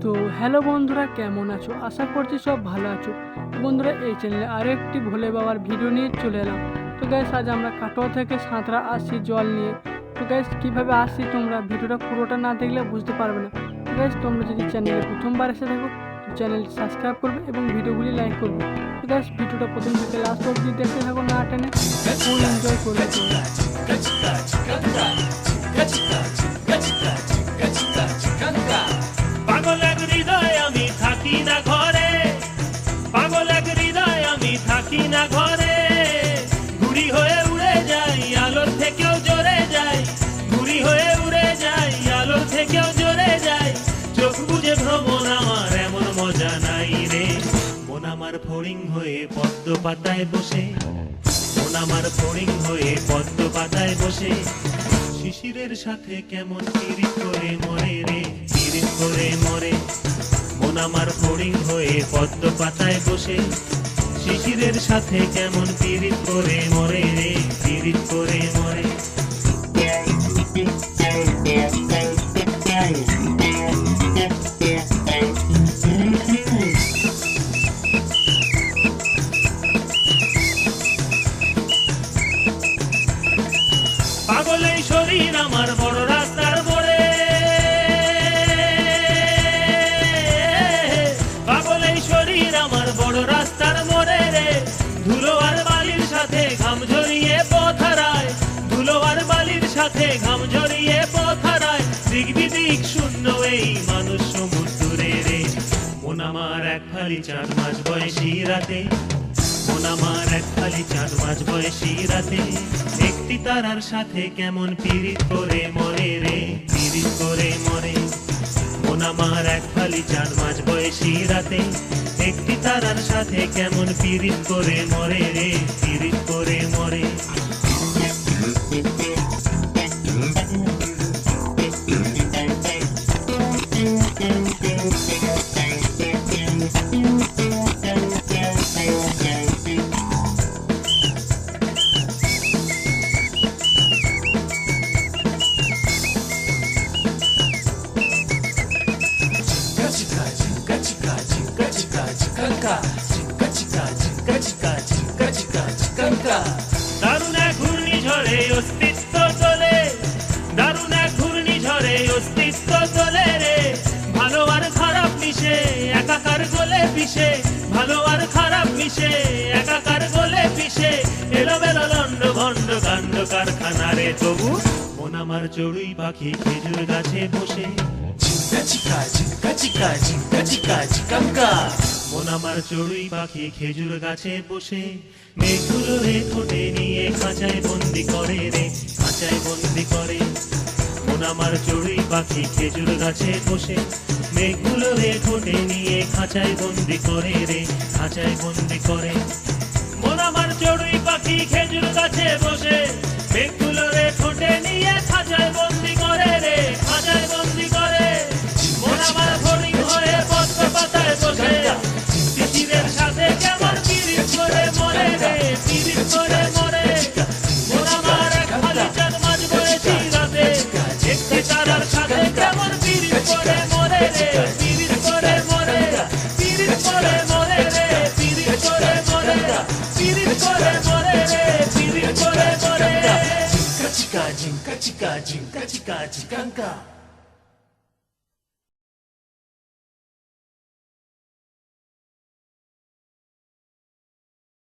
তো হ্যালো বন্ধুরা, কেমন আছো? আশা করছি সব ভালো আছো। তো বন্ধুরা, এই চ্যানেলে আরও একটি ভোলে বাবার ভিডিও নিয়ে চলে এলাম। তো গ্যাস, আজ আমরা কাটোয়া থেকে সাঁতরা আসছি জল নিয়ে। তো গ্যাস, কীভাবে আসছি তোমরা ভিডিওটা পুরোটা না দেখলে বুঝতে পারবে না। তো গ্যাস, তোমরা যদি চ্যানেলে প্রথমবার এসে থাকো তো চ্যানেলটি সাবস্ক্রাইব করবে এবং ভিডিওগুলি লাইক করবে। তো গ্যাস, ভিডিওটা প্রথম থেকে লাস্ট অবধি দেখতে থাকো, না টেনে ফুল এনজয় করবে তোমরা। পাগল এক হৃদয় আমি থাকি না ঘরে, পাগল এক হৃদয় আমি থাকি না ঘরে। ঘুড়ি হয়ে উড়ে যাই, আলোর থেকেও জোরে যাই। ঘুড়ি হয়ে উড়ে যাই, আলোর থেকেও জোরে যাই। চোখ বুঝে ভ্রমণ আমার এমন মজা নাই রে। মন আমার ফড়িং হয়ে পদ্ম পাতায় বসে, মন আমার ফড়িং হয়ে পদ্ম পাতায় বসে। শিশিরের সাথে কেমন পিরিত করে মরে রে, পিরিত করে মরে। মন আমার ফড়িং হয়ে পদ্ম পাতায় বসে, শিশিরের সাথে কেমন পিরিত করে মরে রে, পিরিত করে মরে। পাগল এই শরীর আমার বড় রাস্তার মোড়ে, পাগল এই শরীর আমার বড় রাস্তার মোড়ে রে। ধুলো আর বালির সাথে ঘাম ঝরিয়ে পথ হারায়, ধুলো আর বালির সাথে ঘাম ঝরিয়ে পথ হারায়। দিক বিদিক শূন্য এই মানুষ সমুদ্রে রে। মন আমার এক ফালি চাঁদ মাঝ বয়সী রাতে, মন আমার এক ফালি চাঁদ মাঝ বয়সী রাতে। একটি তারার সাথে কেমন পিরিত করে মরে রে, পিরিত করে মরে। মন আমার এক ফালি চাঁদ মাঝ বয়সী রাতে, একটি তারার সাথে কেমন পিরিত করে মরে রে, পিরিত করে মরে। দারুণ এক ঘূর্ণিঝড়ে অস্তিত্ব চলে, দারুণ এক ঘূর্ণিঝড়ে অস্তিত্ব চলে রে। ভালো আর খারাপ মিশে একাকার গলে পিষে, ভালো আর খারাপ মিশে একাকার গলে পিষে। এলোমেলো লন্ড ভন্ড কাণ্ড কারখানা রে। তবু মন আমার চড়ুই পাখি খেজুর গাছে বসে, মন আমার চড়ুই পাখি খেজুর গাছে বসে। মেঘগুলো রে ঠোঁটে নিয়ে খাঁচায় বন্দি করে রে, খাঁচায় বন্দি করে। মন আমার চড়ুই পাখি খেজুর গাছে বসে, মেঘগুলো রে ঠোঁটে নিয়ে খাঁচায় বন্দি করে রে, খাঁচায় বন্দি করে। মন আমার চড়ুই পাখি খেজুর গাছে বসে, মেঘগুলো রে ঠোঁটে নিয়ে খাঁচায় বন্দি করে রে, খাঁচায় বন্দি করে। মন আমার ফড়িং হয়ে পদ্ম পাতায় বসে, শিশিরের সাথে কেমন পিরিত করে মরে রে, পিরিত করে মরে। মন আমার এক ফালি চাঁদ মাঝ বয়সী রাতে, একটি তারার সাথে কেমন পিরিত করে মরে রে, পিরিত করে মরে। পিরিত করে মরে রে, পিরিত করে মরে। পিরিত করে মরে রে, পিরিত করে মরে। Jinka chika jinka chika jinka chika chikanka.